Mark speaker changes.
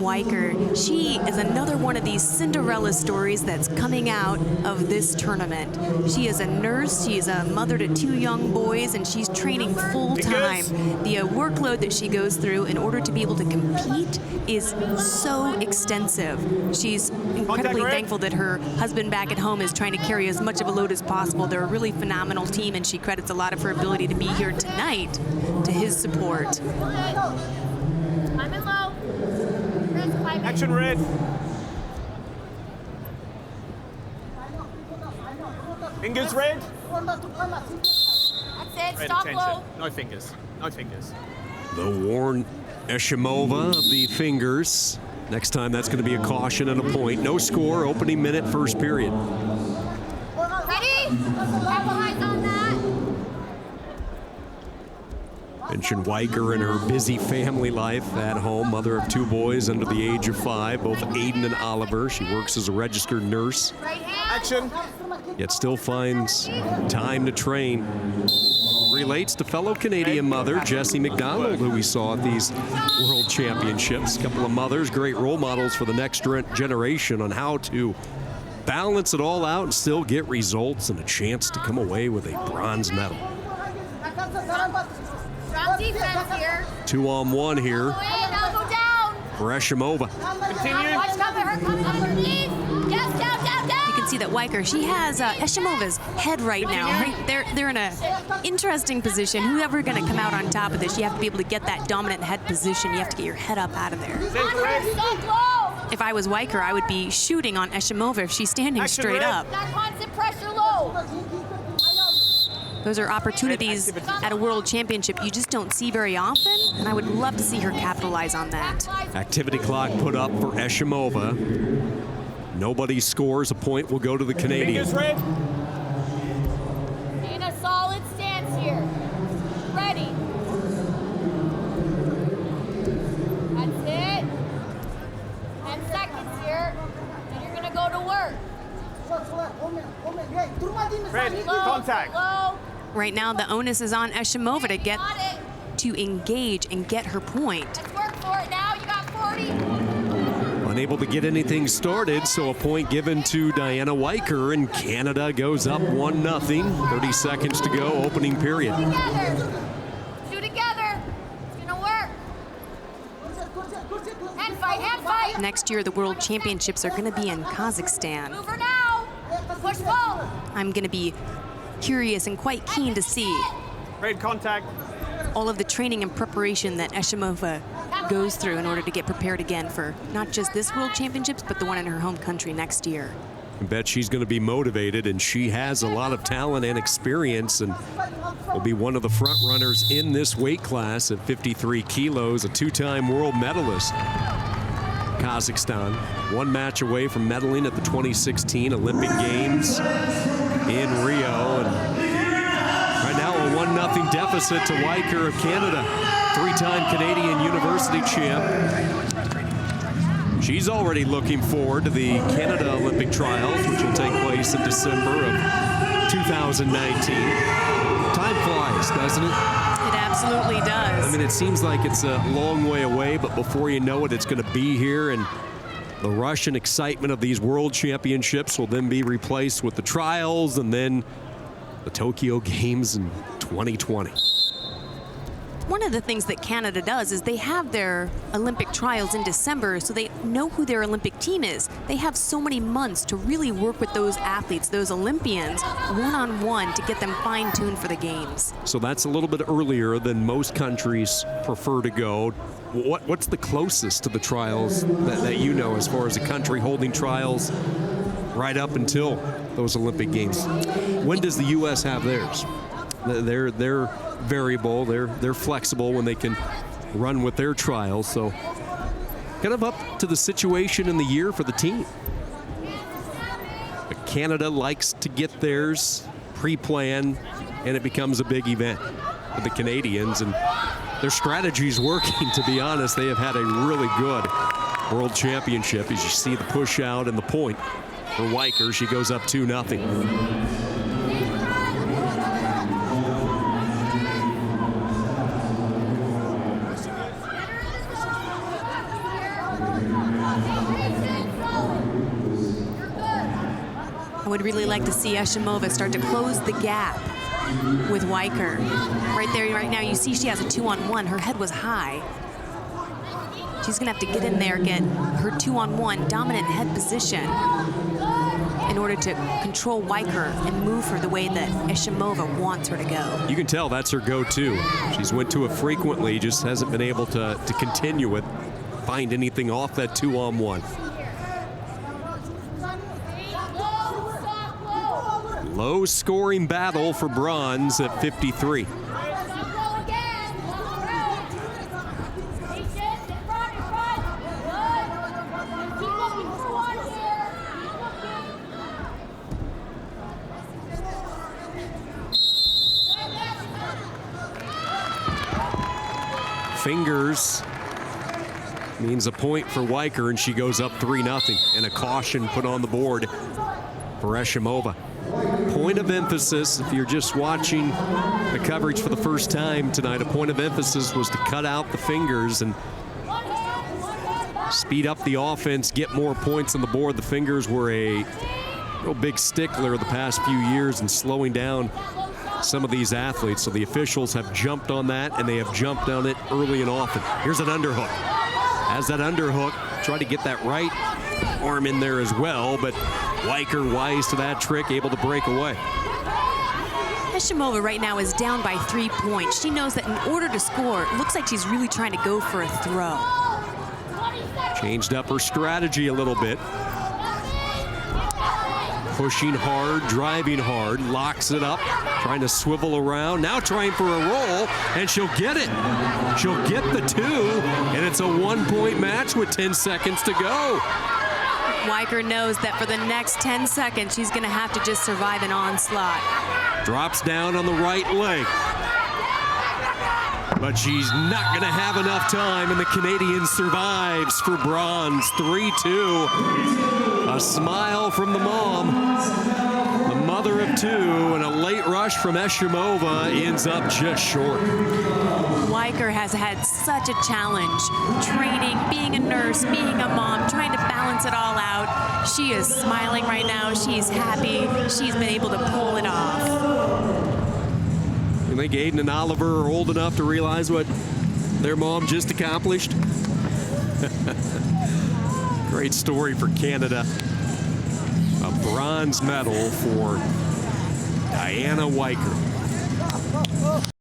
Speaker 1: WEICKER. She is another one of these Cinderella stories that's coming out of this tournament. She is a nurse, she's a mother to 2 young boys, and she's training full-time. The workload that she goes through in order to be able to compete is so extensive. She's incredibly thankful that her husband back at home is trying to carry as much of a load as possible. They're a really phenomenal team, and she credits a lot of her ability to be here tonight to his support.
Speaker 2: I'm in low.
Speaker 3: Action red. Fingers red.
Speaker 2: That's it.
Speaker 3: Red
Speaker 2: Stop
Speaker 3: attention.
Speaker 2: low.
Speaker 3: No fingers. No fingers.
Speaker 4: The warned ESHIMOVA of the fingers. Next time that's going to be a caution and a point. No score, opening minute, first period.
Speaker 2: Ready? Capitalize on that.
Speaker 4: Mentioned WEICKER and her busy family life at home, mother of 2 boys under the age of 5, both Aiden and Oliver. She works as a registered nurse,
Speaker 2: Right hand.
Speaker 3: Action.
Speaker 4: yet still finds time to train. Relates to fellow Canadian mother, Jessie McDonald, who we saw at these World Championships. A couple of mothers, great role models for the next generation on how to balance it all out and still get results and a chance to come away with a bronze medal.
Speaker 2: Strong defense here.
Speaker 4: 2-on-1 here
Speaker 2: Go in, elbow down.
Speaker 4: for ESHIMOVA.
Speaker 3: Continue.
Speaker 2: Watch cover her. Come underneath. Yes, down, down, down.
Speaker 1: You can see that WEICKER, she has ESHIMOVA's head right now, right? They're in an interesting position. Whoever's going to come out on top of this, you have to be able to get that dominant head position. You have to get your head up out of there.
Speaker 2: On her, stop low.
Speaker 1: If I was WEICKER, I would be shooting on ESHIMOVA if she's standing
Speaker 3: Action
Speaker 1: straight
Speaker 3: red.
Speaker 1: up.
Speaker 2: That constant pressure low.
Speaker 1: Those are opportunities at a world championship you just don't see very often, and I would love to see her capitalize on that.
Speaker 4: Activity clock put up for ESHIMOVA. Nobody scores, a point will go to the Canadian.
Speaker 3: Fingers red.
Speaker 2: In a solid stance here. Ready. That's it. 10 seconds here, and you're gonna go to work.
Speaker 3: Red.
Speaker 2: Low,
Speaker 3: Contact.
Speaker 2: low.
Speaker 1: Right now, the onus is on ESHIMOVA to get
Speaker 2: Got it.
Speaker 1: to engage and get her point.
Speaker 2: Let's work for it now. You got 40.
Speaker 4: Unable to get anything started, so a point given to Diana WEICKER, and Canada goes up 1-0. 30 seconds to go, opening period.
Speaker 2: Together. Do together. It's gonna work. Hand fight, hand fight.
Speaker 1: Next year, the World Championships are going to be in Kazakhstan.
Speaker 2: Move her now. Push pull.
Speaker 1: I'm going to be curious and quite keen to see
Speaker 3: Red contact.
Speaker 1: all of the training and preparation that ESHIMOVA goes through in order to get prepared again for not just this World Championships, but the one in her home country next year.
Speaker 4: I bet she's going to be motivated, and she has a lot of talent and experience, and will be one of the front runners in this weight class at 53 kilos, a 2-time world medalist. Kazakhstan, 1 match away from medaling at the 2016 Olympic Games in Rio. And right now a 1-0 deficit to WEICKER of Canada, 3-time Canadian university champ. She's already looking forward to the Canada Olympic trials, which will take place in December of 2019. Time flies, doesn't it?
Speaker 1: It absolutely does.
Speaker 4: I mean, it seems like it's a long way away, but before you know it, it's going to be here, and the rush and excitement of these World Championships will then be replaced with the trials and then the Tokyo Games in 2020.
Speaker 1: One of the things that Canada does is they have their Olympic trials in December, so they know who their Olympic team is. They have so many months to really work with those athletes, those Olympians, one-on-one to get them fine-tuned for the games.
Speaker 4: So that's a little bit earlier than most countries prefer to go. What's the closest to the trials that you know as far as a country holding trials right up until those Olympic Games? When does the U.S. have theirs? They're variable, they're flexible when they can run with their trials, so kind of up to the situation in the year for the team. But Canada likes to get theirs pre-planned, and it becomes a big event for the Canadians, and their strategy's working, to be honest. They have had a really good World Championship. As you see the push out and the point for WEICKER, she goes up 2-0.
Speaker 1: really like to see ESHIMOVA start to close the gap with WEICKER. Right there, right now, you see she has a 2-on-1. Her head was high. She's gonna have to get in there, get her 2-on-1 dominant head position in order to control WEICKER and move her the way that ESHIMOVA wants her to go.
Speaker 4: You can tell that's her go-to. She's went to it frequently, just hasn't been able to continue it, find anything off that 2-on-1. Low-scoring battle for bronze at 53. Fingers means a point for WEICKER, and she goes up 3-0, and a caution put on the board for ESHIMOVA. Point of emphasis, if you're just watching the coverage for the first time tonight, a point of emphasis was to cut out the fingers and speed up the offense, get more points on the board. The fingers were a real big stickler the past few years in slowing down some of these athletes. So the officials have jumped on that, and they have jumped on it early and often. Here's an underhook. As that underhook, try to get that right arm in there as well, but WEICKER wise to that trick, able to break away.
Speaker 1: ESHIMOVA right now is down by 3 points. She knows that in order to score, it looks like she's really trying to go for a throw.
Speaker 4: Changed up her strategy a little bit. Pushing hard, driving hard, locks it up, trying to swivel around, now trying for a roll, and she'll get it. She'll get the 2, and it's a 1-point match with 10 seconds to go.
Speaker 1: WEICKER knows that for the next 10 seconds, she's gonna have to just survive an onslaught.
Speaker 4: Drops down on the right leg. But she's not gonna have enough time, and the Canadian survives for bronze, 3-2. A smile from the mom, the mother of 2, and a late rush from ESHIMOVA ends up just short.
Speaker 1: WEICKER has had such a challenge, training, being a nurse, being a mom, trying to balance it all out. She is smiling right now. She's happy. She's been able to pull it off.
Speaker 4: You think Aiden and Oliver are old enough to realize what their mom just accomplished? Great story for Canada. A bronze medal for Diana WEICKER.